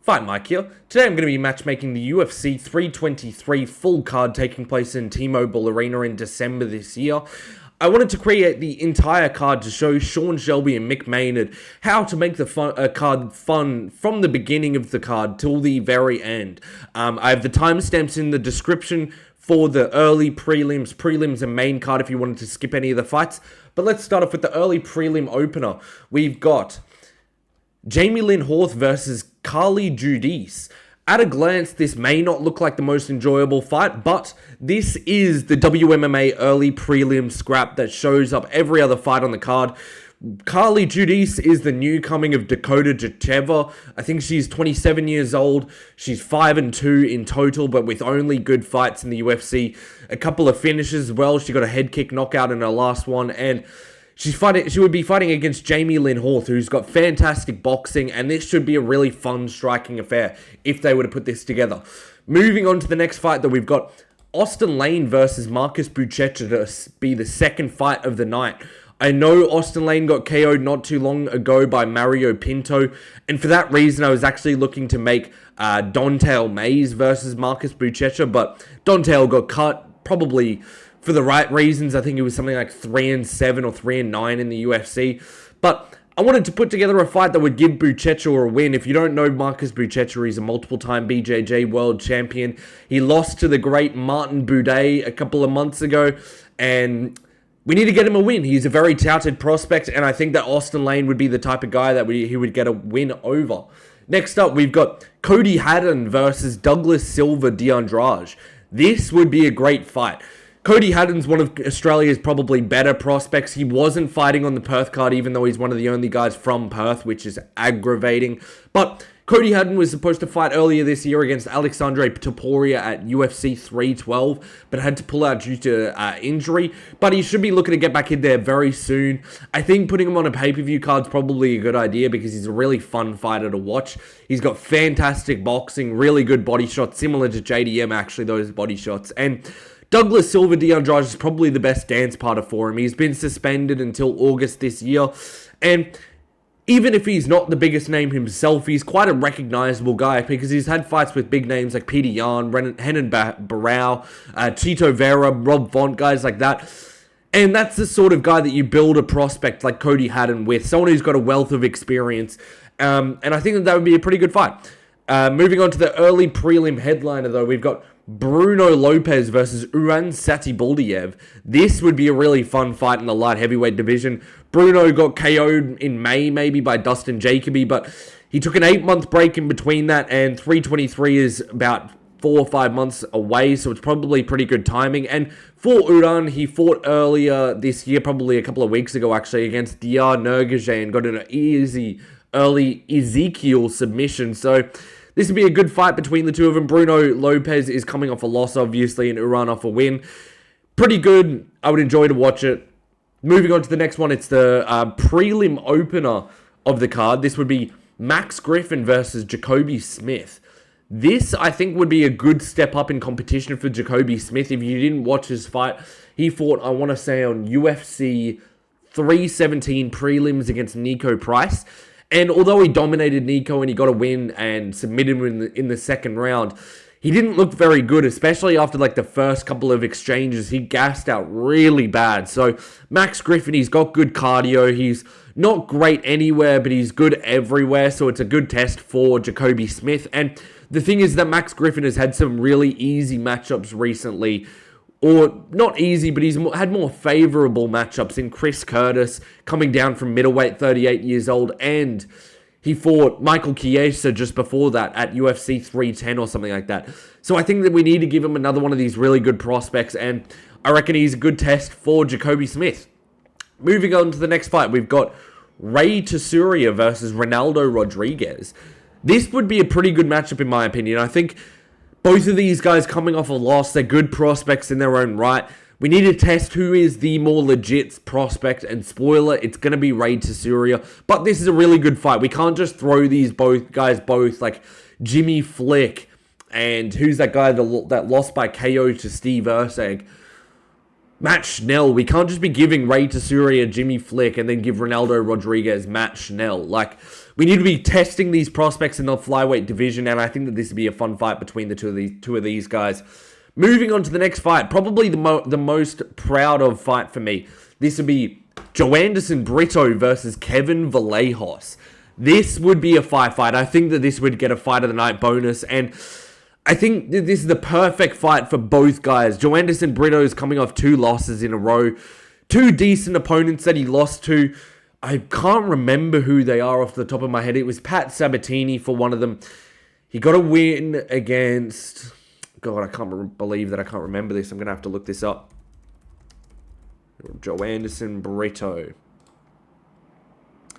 Fight Mike here. Today I'm going to be matchmaking the UFC 323 full card taking place in T-Mobile Arena in December this year. I wanted to create the entire card to show Sean Shelby and Mick Maynard how to make the card fun from the beginning of the card till the very end. I have the timestamps in the description for the early prelims and main card if you wanted to skip any of the fights. But let's start off with the early prelim opener. We've got Jamie Lynn Horth versus Carly Judice. At a glance, this may not look like the most enjoyable fight, but this is the WMMA early prelim scrap that shows up every other fight on the card. Carly Judice is the new coming of Dakota Jacheva. I think she's 27 years old. She's 5-2 in total, but with only good fights in the UFC. A couple of finishes as well. She got a head kick knockout in her last one, and she would be fighting against Jamie Lynn Horth, who's got fantastic boxing, and this should be a really fun striking affair if they were to put this together. Moving on to the next fight, that we've got Austin Lane versus Marcus Buchecha to be the second fight of the night. I know Austin Lane got KO'd not too long ago by Mario Pinto, and for that reason I was actually looking to make Don'Tale Mayes versus Marcus Buchecha, but Don'Tale got cut, probably for the right reasons. I think it was something like 3-7 or 3-9 in the UFC. But I wanted to put together a fight that would give Buchecha a win. If you don't know Marcus Buchecha, he's a multiple-time BJJ world champion. He lost to the great Martin Buday a couple of months ago, and we need to get him a win. He's a very touted prospect, and I think that Austin Lane would be the type of guy that he would get a win over. Next up, we've got Cody Haddon versus Douglas Silva de Andrade. This would be a great fight. Cody Haddon's one of Australia's probably better prospects. He wasn't fighting on the Perth card, even though he's one of the only guys from Perth, which is aggravating. But Cody Haddon was supposed to fight earlier this year against Alexandre Topuria at UFC 312, but had to pull out due to injury. But he should be looking to get back in there very soon. I think putting him on a pay-per-view card is probably a good idea because he's a really fun fighter to watch. He's got fantastic boxing, really good body shots, similar to JDM actually, those body shots. And Douglas Silva de Andrade is probably the best dance partner for him. He's been suspended until August this year, and even if he's not the biggest name himself, he's quite a recognizable guy because he's had fights with big names like Peter Yan, Renan Barao, Tito Vera, Rob Font, guys like that. And that's the sort of guy that you build a prospect like Cody Haddon with, someone who's got a wealth of experience, and I think that would be a pretty good fight. Moving on to the early prelim headliner, though, we've got Bruno Lopez versus Uran Satibuldiyev. This would be a really fun fight in the light heavyweight division. Bruno got KO'd in May maybe by Dustin Jacoby, but he took an 8-month break in between that, and 323 is about 4 or 5 months away, so it's probably pretty good timing. And for Uran, he fought earlier this year, probably a couple of weeks ago actually, against Diyar Nurgaje and got an easy early Ezekiel submission. So this would be a good fight between the two of them. Bruno Lopez is coming off a loss, obviously, and Uran off a win. Pretty good. I would enjoy to watch it. Moving on to the next one, it's the prelim opener of the card. This would be Max Griffin versus Jacoby Smith. This, I think, would be a good step up in competition for Jacoby Smith. If you didn't watch his fight, he fought, I want to say, on UFC 317 prelims against Nico Price. And although he dominated Nico and he got a win and submitted him in the second round, he didn't look very good, especially after like the first couple of exchanges. He gassed out really bad. So Max Griffin, he's got good cardio. He's not great anywhere, but he's good everywhere. So it's a good test for Jacoby Smith. And the thing is that Max Griffin has had some really easy matchups recently. Or not easy, but he's had more favorable matchups in Chris Curtis, coming down from middleweight, 38 years old, and he fought Michael Chiesa just before that at UFC 310 or something like that. So I think that we need to give him another one of these really good prospects, and I reckon he's a good test for Jacoby Smith. Moving on to the next fight, we've got Ray Tsuria versus Ronaldo Rodriguez. This would be a pretty good matchup in my opinion. I think both of these guys coming off a loss, they're good prospects in their own right. We need to test who is the more legit prospect, and spoiler, it's going to be Ray Tsuria. But this is a really good fight. We can't just throw these guys both like Jimmy Flick and who's that guy that lost by KO to Steve Erceg? Matt Schnell. We can't just be giving Ray Tsuria Jimmy Flick and then give Ronaldo Rodriguez Matt Schnell. Like, We need to be testing these prospects in the flyweight division, and I think that this would be a fun fight between the two of these guys. Moving on to the next fight, probably the most proud of fight for me. This would be Joanderson Brito versus Kevin Vallejos. This would be a fight. I think that this would get a fight of the night bonus, and I think that this is the perfect fight for both guys. Joanderson Brito is coming off 2 losses in a row. 2 decent opponents that he lost to. I can't remember who they are off the top of my head. It was Pat Sabatini for one of them. He got a win against... God, I can't believe that I can't remember this. I'm going to have to look this up. Joanderson Brito.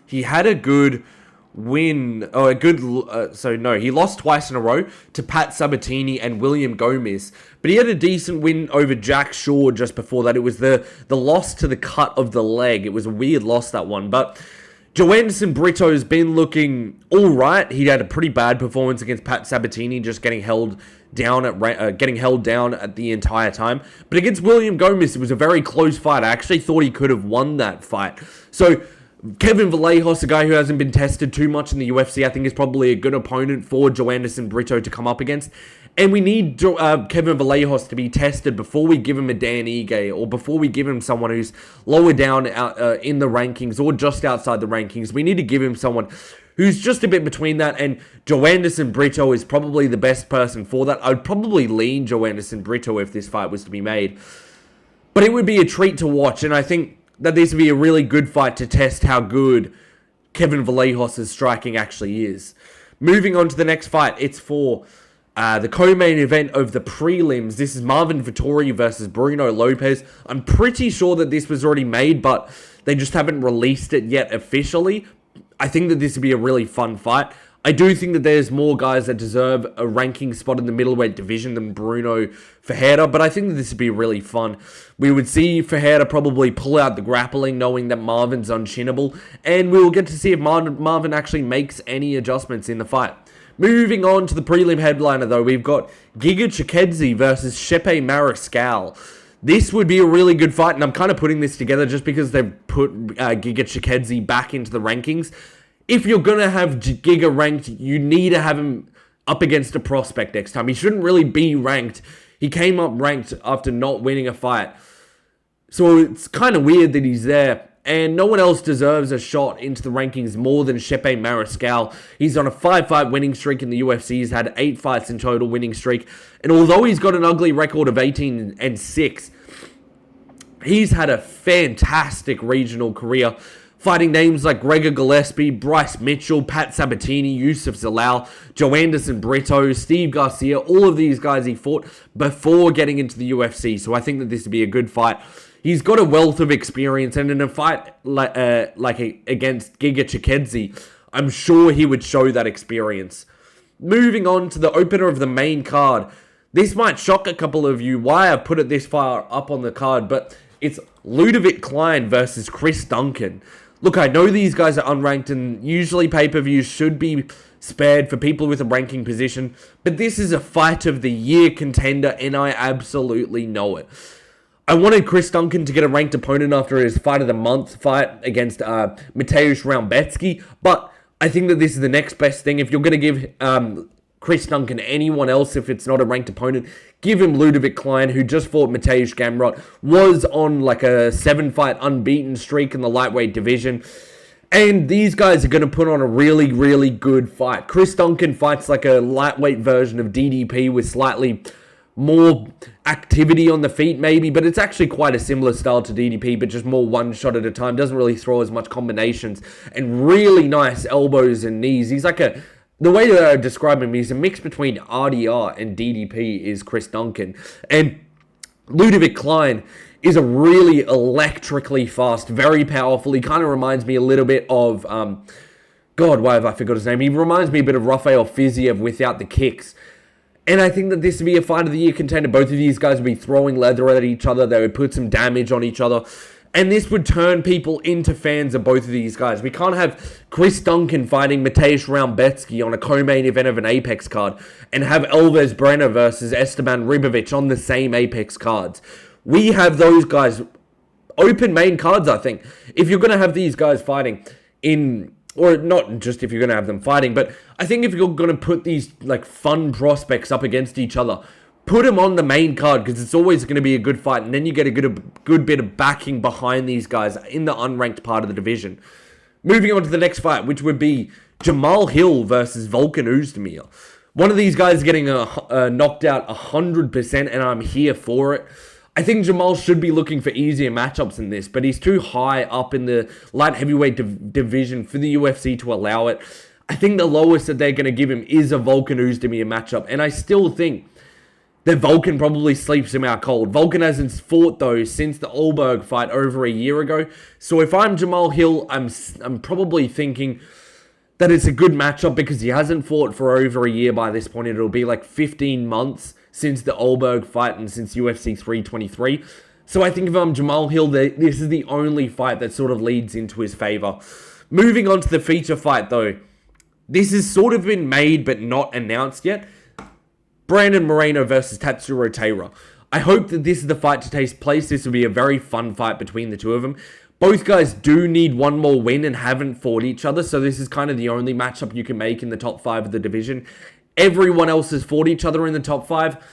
He had a good win. Oh, a good... he lost twice in a row to Pat Sabatini and William Gomez. But he had a decent win over Jack Shaw just before that. It was the loss to the cut of the leg. It was a weird loss, that one. But Joanderson Brito has been looking all right. He had a pretty bad performance against Pat Sabatini, just getting held down at the entire time. But against William Gomez, it was a very close fight. I actually thought he could have won that fight. So Kevin Vallejos, a guy who hasn't been tested too much in the UFC, I think is probably a good opponent for Joanderson Brito to come up against. And we need Kevin Vallejos to be tested before we give him a Dan Ige, or before we give him someone who's lower down in the rankings or just outside the rankings. We need to give him someone who's just a bit between that, and Joanderson Brito is probably the best person for that. I'd probably lean Joanderson Brito if this fight was to be made. But it would be a treat to watch, and I think that this would be a really good fight to test how good Kevin Vallejos' striking actually is. Moving on to the next fight, it's for the co-main event of the prelims. This is Marvin Vettori versus Bruno Lopez. I'm pretty sure that this was already made, but they just haven't released it yet officially. I think that this would be a really fun fight. I do think that there's more guys that deserve a ranking spot in the middleweight division than Bruno Ferreira, but I think that this would be really fun. We would see Ferreira probably pull out the grappling, knowing that Marvin's unshinnable, and we will get to see if Marvin actually makes any adjustments in the fight. Moving on to the prelim headliner, though, we've got Giga Chikadze versus Shepe Mariscal. This would be a really good fight, and I'm kind of putting this together just because they've put Giga Chikadze back into the rankings. If you're going to have Giga ranked, you need to have him up against a prospect next time. He shouldn't really be ranked. He came up ranked after not winning a fight. So it's kind of weird that he's there. And no one else deserves a shot into the rankings more than Shepe Mariscal. He's on a 5-fight winning streak in the UFC. He's had 8 fights in total winning streak. And although he's got an ugly record of 18-6, he's had a fantastic regional career, fighting names like Gregor Gillespie, Bryce Mitchell, Pat Sabatini, Yusuf Zalal, Joanderson Brito, Steve Garcia. All of these guys he fought before getting into the UFC. So I think that this would be a good fight. He's got a wealth of experience, and in a fight against Giga Chikadze, I'm sure he would show that experience. Moving on to the opener of the main card. This might shock a couple of you why I put it this far up on the card, but it's Ludovic Klein versus Chris Duncan. Look, I know these guys are unranked, and usually pay-per-views should be spared for people with a ranking position, but this is a fight of the year contender, and I absolutely know it. I wanted Chris Duncan to get a ranked opponent after his fight of the month fight against Mateusz Raumbetsky, but I think that this is the next best thing. If you're going to give Chris Duncan anyone else, if it's not a ranked opponent, give him Ludovic Klein, who just fought Mateusz Gamrot, was on like a 7-fight unbeaten streak in the lightweight division. And these guys are going to put on a really, really good fight. Chris Duncan fights like a lightweight version of DDP with slightly more activity on the feet maybe, but it's actually quite a similar style to DDP, but just more one shot at a time. Doesn't really throw as much combinations, and really nice elbows and knees. He's like the way that I describe him, he's a mix between RDR and DDP is Chris Duncan. And Ludovic Klein is a really electrically fast, very powerful. He kind of reminds me a little bit of, God, why have I forgot his name? He reminds me a bit of Rafael Fiziev without the kicks. And I think that this would be a fight of the year contender. Both of these guys would be throwing leather at each other. They would put some damage on each other. And this would turn people into fans of both of these guys. We can't have Chris Duncan fighting Mateusz Raumbetsky on a co-main event of an Apex card and have Elvis Brenner versus Esteban Ribovic on the same Apex cards. We have those guys open main cards, I think. If you're going to have these guys fighting in or not just if you're going to have them fighting, but I think if you're going to put these like fun prospects up against each other, put them on the main card, because it's always going to be a good fight, and then you get a good bit of backing behind these guys in the unranked part of the division. Moving on to the next fight, which would be Jamal Hill versus Volkan Oezdemir. One of these guys getting knocked out 100%, and I'm here for it. I think Jamal should be looking for easier matchups in this, but he's too high up in the light heavyweight division for the UFC to allow it. I think the lowest that they're going to give him is a Volkan Oezdemir matchup, and I still think that Volkan probably sleeps him out cold. Volkan hasn't fought, though, since the Olberg fight over a year ago. So if I'm Jamal Hill, I'm probably thinking that it's a good matchup because he hasn't fought for over a year by this point. It'll be like 15 months since the Olberg fight and since UFC 323. So I think if I'm Jamal Hill, this is the only fight that sort of leads into his favor. Moving on to the feature fight, though. This has sort of been made but not announced yet. Brandon Moreno versus Tatsuro Taira. I hope that this is the fight to take place. This will be a very fun fight between the two of them. Both guys do need one more win and haven't fought each other, so this is kind of the only matchup you can make in the top 5 of the division. Everyone else has fought each other in the top 5.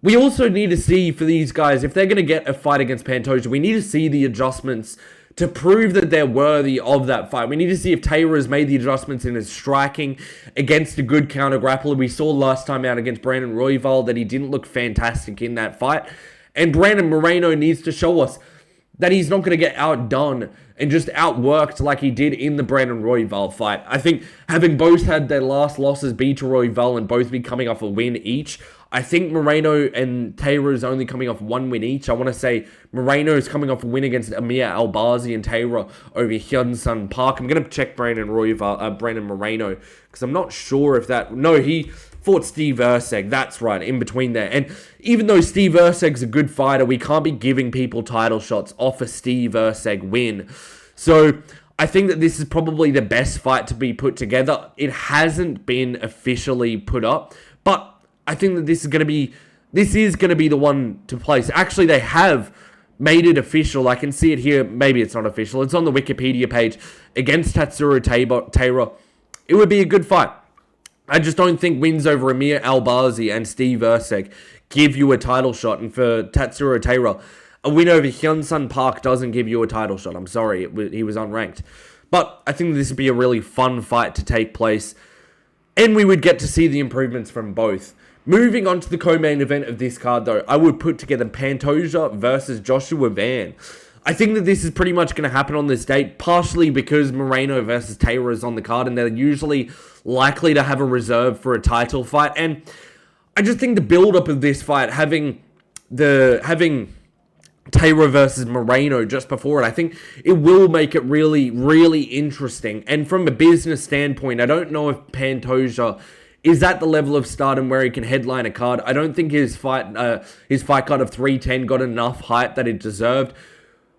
We also need to see for these guys, if they're going to get a fight against Pantoja, we need to see the adjustments to prove that they're worthy of that fight. We need to see if Taira has made the adjustments in his striking against a good counter grappler. We saw last time out against Brandon Royval that he didn't look fantastic in that fight. And Brandon Moreno needs to show us that he's not going to get outdone and just outworked like he did in the Brandon Royval fight. I think having both had their last losses be to Royval and both be coming off a win each, I think Moreno and Taira is only coming off 1 win each. I want to say Moreno is coming off a win against Amir Albazi and Taira over Hyun-Sun Park. I'm going to check Brandon Moreno, because I'm not sure if that... No, he fought Steve Erceg. That's right, in between there. And even though Steve Erceg's a good fighter, we can't be giving people title shots off a Steve Erceg win. So I think that this is probably the best fight to be put together. It hasn't been officially put up, but I think that this is going to be the one to place. Actually, they have made it official. I can see it here. Maybe it's not official. It's on the Wikipedia page against Tatsuro Taira. It would be a good fight. I just don't think wins over Amir Albazi and Steve Erceg give you a title shot. And for Tatsuro Taira, a win over Hyun-Sun Park doesn't give you a title shot. I'm sorry, he was unranked. But I think this would be a really fun fight to take place. And we would get to see the improvements from both. Moving on to the co-main event of this card, though, I would put together Pantoja versus Joshua Van. I think that this is pretty much going to happen on this date, partially because Moreno versus Taira is on the card, and they're usually likely to have a reserve for a title fight. And I just think the build-up of this fight, having Taira versus Moreno just before it, I think it will make it really, really interesting. And from a business standpoint, I don't know if Pantoja is at the level of stardom where he can headline a card. I don't think his fight card of 310 got enough hype that it deserved.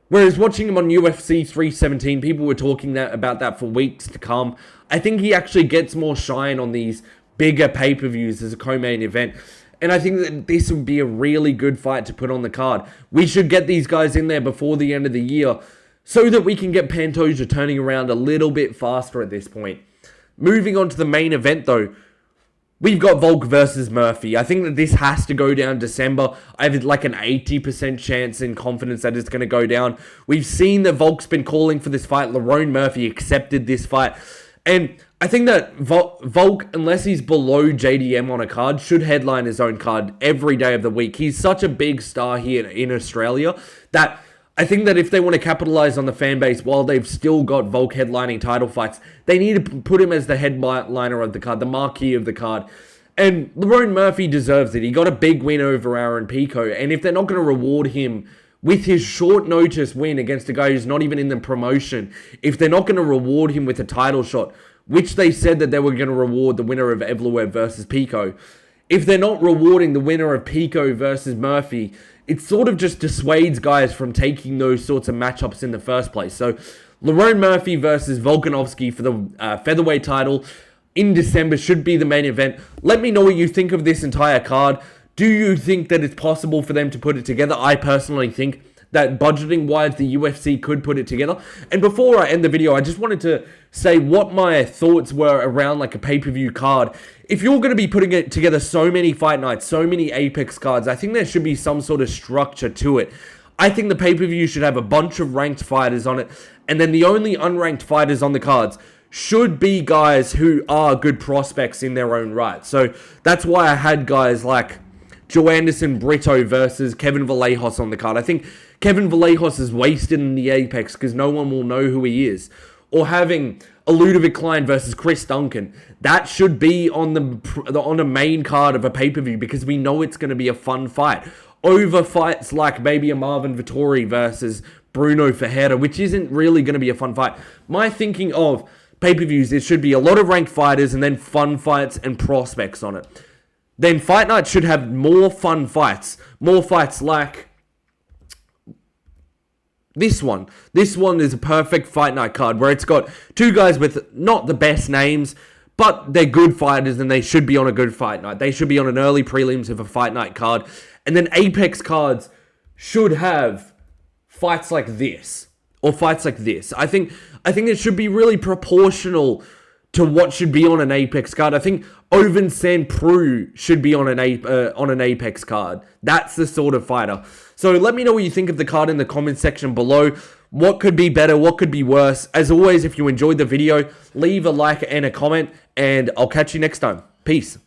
Whereas watching him on UFC 317, people were talking about that for weeks to come. I think he actually gets more shine on these bigger pay-per-views as a co-main event. And I think that this would be a really good fight to put on the card. We should get these guys in there before the end of the year so that we can get Pantoja turning around a little bit faster at this point. Moving on to the main event, though, we've got Volk versus Murphy. I think that this has to go down December. I have like an 80% chance and confidence that it's going to go down. We've seen that Volk's been calling for this fight. Lerone Murphy accepted this fight. And I think that Volk, unless he's below JDM on a card, should headline his own card every day of the week. He's such a big star here in Australia that I think that if they want to capitalize on the fan base while they've still got Volk headlining title fights, they need to put him as the headliner of the card, the marquee of the card. And Lerone Murphy deserves it. He got a big win over Aaron Pico. And if they're not going to reward him with his short notice win against a guy who's not even in the promotion, if they're not going to reward him with a title shot, which they said that they were going to reward the winner of Evloev versus Pico, if they're not rewarding the winner of Pico versus Murphy, it sort of just dissuades guys from taking those sorts of matchups in the first place. So Lerone Murphy versus Volkanovski for the featherweight title in December should be the main event. Let me know what you think of this entire card. Do you think that it's possible for them to put it together? I personally think that budgeting wise the UFC could put it together. And before I end the video, I just wanted to say what my thoughts were around like a pay-per-view card. If you're going to be putting it together so many fight nights, so many Apex cards, I think there should be some sort of structure to it. I think the pay-per-view should have a bunch of ranked fighters on it, and then the only unranked fighters on the cards should be guys who are good prospects in their own right. So that's why I had guys like Joe Anderson Brito versus Kevin Vallejos on the card. I think Kevin Vallejos is wasted in the Apex because no one will know who he is. Or having a Ludovic Klein versus Chris Duncan. That should be on the main card of a pay-per-view because we know it's going to be a fun fight. Over fights like maybe a Marvin Vettori versus Bruno Ferreira, which isn't really going to be a fun fight. My thinking of pay-per-views, it should be a lot of ranked fighters and then fun fights and prospects on it. Then Fight Night should have more fun fights. More fights like this one. This one is a perfect Fight Night card where it's got two guys with not the best names, but they're good fighters and they should be on a good Fight Night. They should be on an early prelims of a Fight Night card. And then Apex cards should have fights like this or fights like this. I think it should be really proportional to what should be on an Apex card. I think Oven San Prue should be on an Apex card. That's the sort of fighter. So let me know what you think of the card in the comment section below. What could be better? What could be worse? As always, if you enjoyed the video, leave a like and a comment, and I'll catch you next time. Peace.